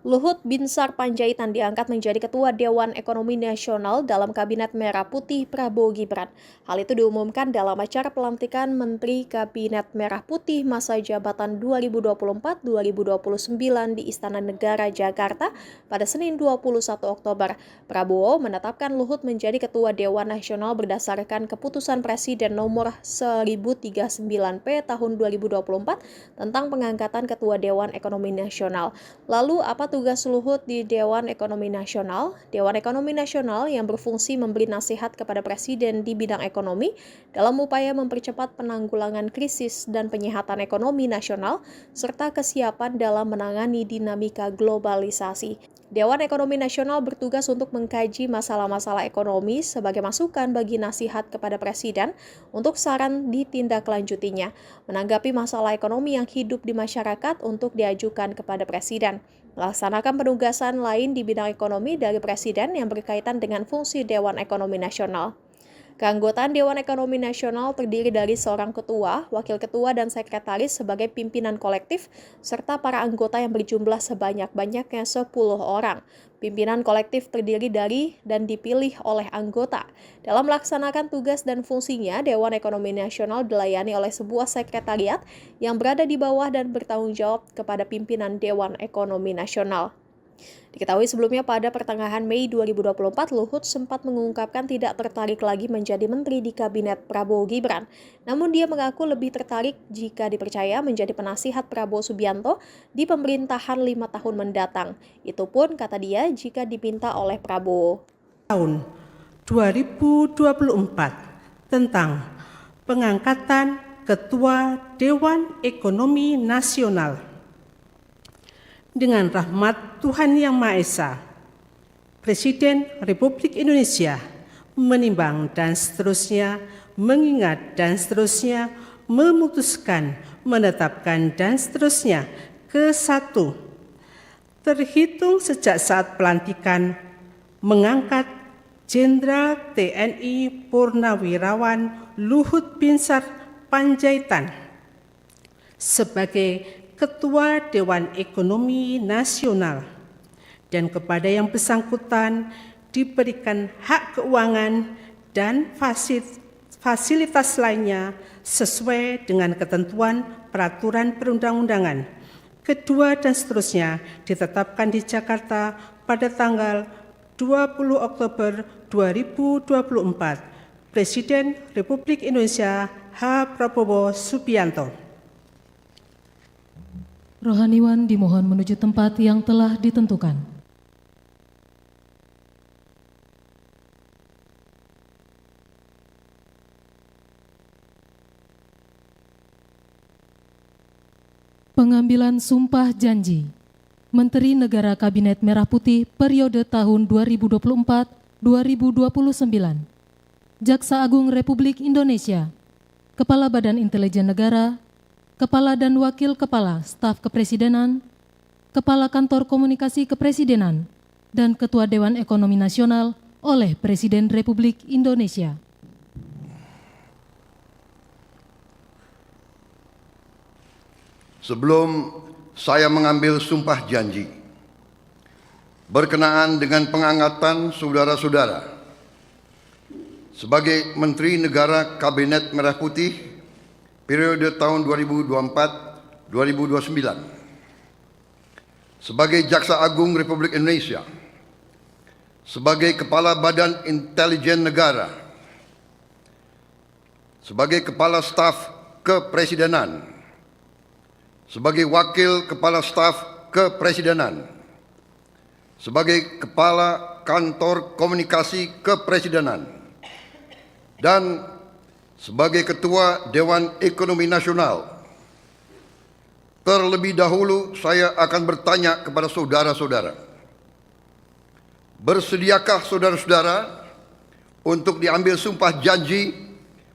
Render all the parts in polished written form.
Luhut Binsar Panjaitan diangkat menjadi Ketua Dewan Ekonomi Nasional dalam Kabinet Merah Putih Prabowo Gibran. Hal itu diumumkan dalam acara pelantikan Menteri Kabinet Merah Putih masa jabatan 2024-2029 di Istana Negara, Jakarta pada Senin 21 Oktober. Prabowo menetapkan Luhut menjadi Ketua Dewan Nasional berdasarkan keputusan Presiden nomor 1039P tahun 2024 tentang pengangkatan Ketua Dewan Ekonomi Nasional. Lalu, apa tugas Luhut di Dewan Ekonomi Nasional? Dewan Ekonomi Nasional yang berfungsi memberi nasihat kepada Presiden di bidang ekonomi dalam upaya mempercepat penanggulangan krisis dan penyehatan ekonomi nasional, serta kesiapan dalam menangani dinamika globalisasi. Dewan Ekonomi Nasional bertugas untuk mengkaji masalah-masalah ekonomi sebagai masukan bagi nasihat kepada Presiden untuk saran ditindaklanjutinya, menanggapi masalah ekonomi yang hidup di masyarakat untuk diajukan kepada Presiden, melaksanakan penugasan lain di bidang ekonomi dari Presiden yang berkaitan dengan fungsi Dewan Ekonomi Nasional. Keanggotaan Dewan Ekonomi Nasional terdiri dari seorang ketua, wakil ketua, dan sekretaris sebagai pimpinan kolektif, serta para anggota yang berjumlah sebanyak-banyaknya 10 orang. Pimpinan kolektif terdiri dari dan dipilih oleh anggota. Dalam melaksanakan tugas dan fungsinya, Dewan Ekonomi Nasional dilayani oleh sebuah sekretariat yang berada di bawah dan bertanggung jawab kepada pimpinan Dewan Ekonomi Nasional. Diketahui sebelumnya pada pertengahan Mei 2024, Luhut sempat mengungkapkan tidak tertarik lagi menjadi menteri di Kabinet Prabowo Gibran. Namun dia mengaku lebih tertarik jika dipercaya menjadi penasihat Prabowo Subianto di pemerintahan 5 tahun mendatang. Itu pun, kata dia, jika diminta oleh Prabowo. Tahun 2024 tentang pengangkatan Ketua Dewan Ekonomi Nasional. Dengan rahmat Tuhan Yang Maha Esa, Presiden Republik Indonesia menimbang dan seterusnya, mengingat dan seterusnya, memutuskan, menetapkan dan seterusnya. Ke-1, terhitung sejak saat pelantikan mengangkat Jenderal TNI Purnawirawan Luhut Binsar Panjaitan sebagai Ketua Dewan Ekonomi Nasional, dan kepada yang bersangkutan diberikan hak keuangan dan fasilitas lainnya sesuai dengan ketentuan peraturan perundang-undangan. Kedua dan seterusnya ditetapkan di Jakarta pada tanggal 20 Oktober 2024. Presiden Republik Indonesia H. Prabowo Subianto. Rohaniwan dimohon menuju tempat yang telah ditentukan. Pengambilan sumpah janji Menteri Negara Kabinet Merah Putih periode tahun 2024-2029. Jaksa Agung Republik Indonesia, Kepala Badan Intelijen Negara, Kepala dan Wakil Kepala Staf Kepresidenan, Kepala Kantor Komunikasi Kepresidenan, dan Ketua Dewan Ekonomi Nasional oleh Presiden Republik Indonesia. Sebelum saya mengambil sumpah janji berkenaan dengan pengangkatan saudara-saudara sebagai Menteri Negara Kabinet Merah Putih periode tahun 2024-2029, sebagai Jaksa Agung Republik Indonesia, sebagai Kepala Badan Intelijen Negara, sebagai Kepala Staf Kepresidenan, sebagai Wakil Kepala Staf Kepresidenan, sebagai Kepala Kantor Komunikasi Kepresidenan, dan sebagai Ketua Dewan Ekonomi Nasional. Terlebih dahulu saya akan bertanya kepada saudara-saudara, bersediakah saudara-saudara untuk diambil sumpah janji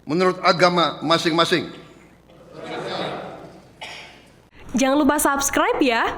menurut agama masing-masing? Jangan lupa subscribe ya.